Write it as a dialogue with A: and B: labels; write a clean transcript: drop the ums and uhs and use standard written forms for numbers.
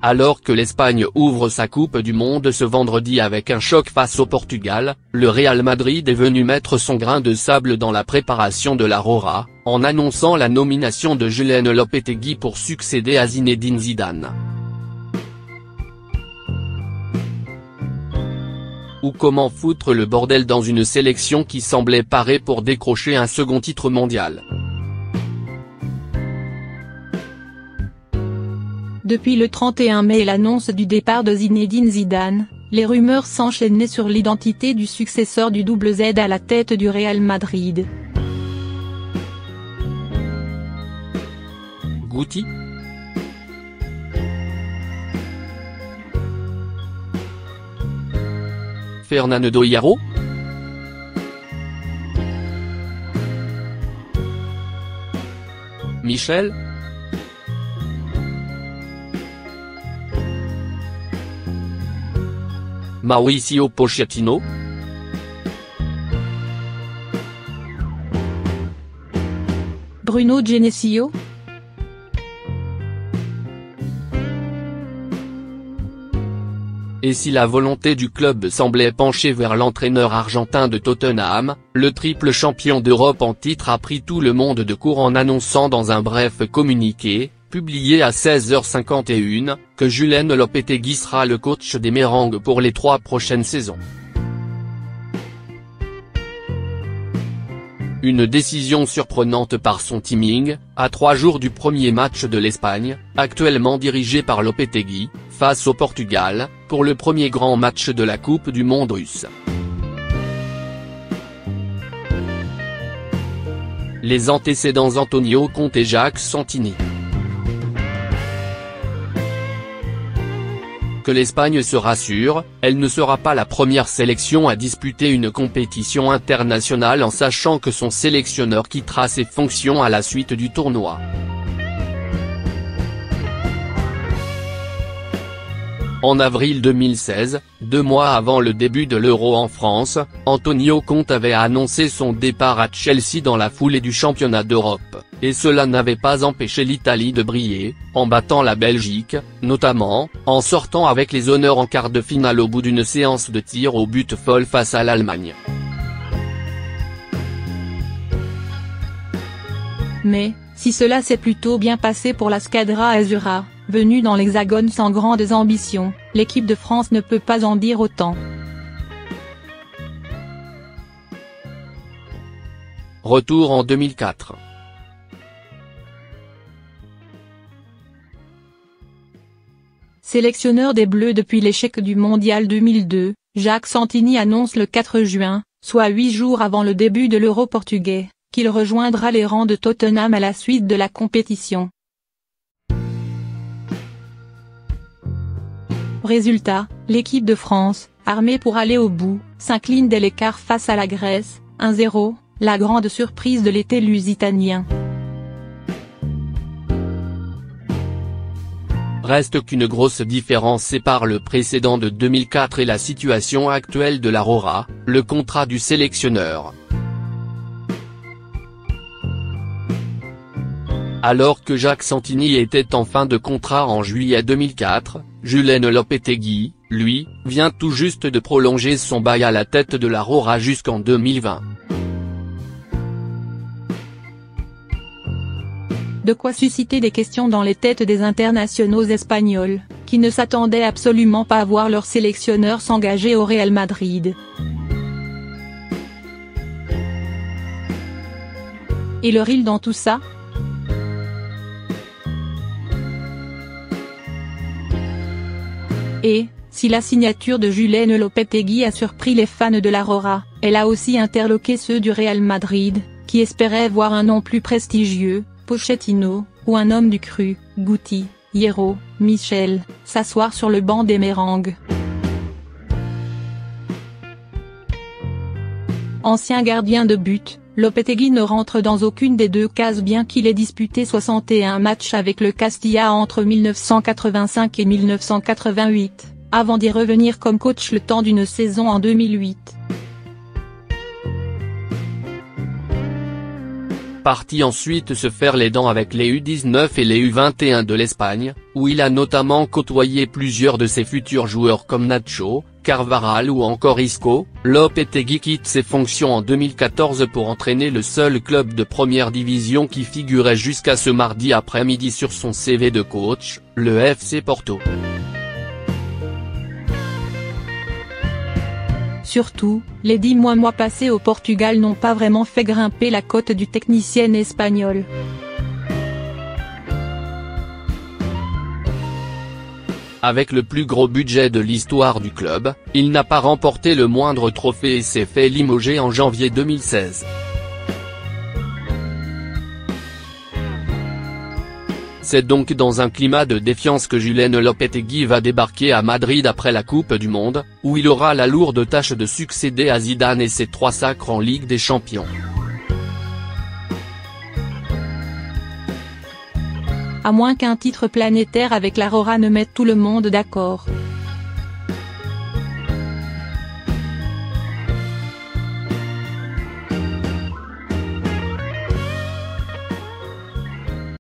A: Alors que l'Espagne ouvre sa Coupe du Monde ce vendredi avec un choc face au Portugal, le Real Madrid est venu mettre son grain de sable dans la préparation de la Roja, en annonçant la nomination de Julen Lopetegui pour succéder à Zinedine Zidane. Ou comment foutre le bordel dans une sélection qui semblait parée pour décrocher un second titre mondial.
B: Depuis le 31 mai et l'annonce du départ de Zinedine Zidane, les rumeurs s'enchaînaient sur l'identité du successeur du double Z à la tête du Real Madrid.
A: Guti ? Fernando Hierro ? Michel ? Mauricio Pochettino ?
B: Bruno Genesio ?
A: Et si la volonté du club semblait pencher vers l'entraîneur argentin de Tottenham, le triple champion d'Europe en titre a pris tout le monde de court en annonçant dans un bref communiqué, publié à 16h51, que Julen Lopetegui sera le coach des Merengues pour les 3 prochaines saisons. Une décision surprenante par son timing, à 3 jours du premier match de l'Espagne, actuellement dirigé par Lopetegui, face au Portugal, pour le premier grand match de la Coupe du Monde russe. Les antécédents Antonio Conte et Jacques Santini. Que l'Espagne se rassure, elle ne sera pas la première sélection à disputer une compétition internationale en sachant que son sélectionneur quittera ses fonctions à la suite du tournoi. En avril 2016, 2 mois avant le début de l'Euro en France, Antonio Conte avait annoncé son départ à Chelsea dans la foulée du championnat d'Europe, et cela n'avait pas empêché l'Italie de briller, en battant la Belgique, notamment, en sortant avec les honneurs en quart de finale au bout d'une séance de tirs au but folle face à l'Allemagne.
B: Mais, si cela s'est plutôt bien passé pour la Squadra Azzurra, venue dans l'Hexagone sans grandes ambitions, l'équipe de France ne peut pas en dire autant.
A: Retour en 2004.
B: Sélectionneur des Bleus depuis l'échec du Mondial 2002, Jacques Santini annonce le 4 juin, soit 8 jours avant le début de l'Euro portugais, qu'il rejoindra les rangs de Tottenham à la suite de la compétition. Résultat, l'équipe de France, armée pour aller au bout, s'incline dès l'écart face à la Grèce, 1-0, la grande surprise de l'été lusitanien.
A: Reste qu'une grosse différence sépare le précédent de 2004 et la situation actuelle de la Roja, le contrat du sélectionneur. Alors que Jacques Santini était en fin de contrat en juillet 2004, Julen Lopetegui, lui, vient tout juste de prolonger son bail à la tête de la Roja jusqu'en 2020.
B: De quoi susciter des questions dans les têtes des internationaux espagnols, qui ne s'attendaient absolument pas à voir leur sélectionneur s'engager au Real Madrid. Et le Real dans tout ça ? Et, si la signature de Julen Lopetegui a surpris les fans de la Roja, elle a aussi interloqué ceux du Real Madrid, qui espéraient voir un nom plus prestigieux, Pochettino, ou un homme du cru, Guti, Hierro, Michel, s'asseoir sur le banc des Merengues. Ancien gardien de but, Lopetegui ne rentre dans aucune des deux cases bien qu'il ait disputé 61 matchs avec le Castilla entre 1985 et 1988, avant d'y revenir comme coach le temps d'une saison en 2008.
A: parti ensuite se faire les dents avec les U19 et les U21 de l'Espagne, où il a notamment côtoyé plusieurs de ses futurs joueurs comme Nacho, Carvajal ou encore Isco. Lopetegui quitte ses fonctions en 2014 pour entraîner le seul club de première division qui figurait jusqu'à ce mardi après-midi sur son CV de coach, le FC Porto.
B: Surtout, les 10 mois passés au Portugal n'ont pas vraiment fait grimper la cote du technicien espagnol.
A: Avec le plus gros budget de l'histoire du club, il n'a pas remporté le moindre trophée et s'est fait limoger en janvier 2016. C'est donc dans un climat de défiance que Julen Lopetegui va débarquer à Madrid après la Coupe du Monde, où il aura la lourde tâche de succéder à Zidane et ses 3 sacres en Ligue des Champions.
B: À moins qu'un titre planétaire avec la Rora ne mette tout le monde d'accord.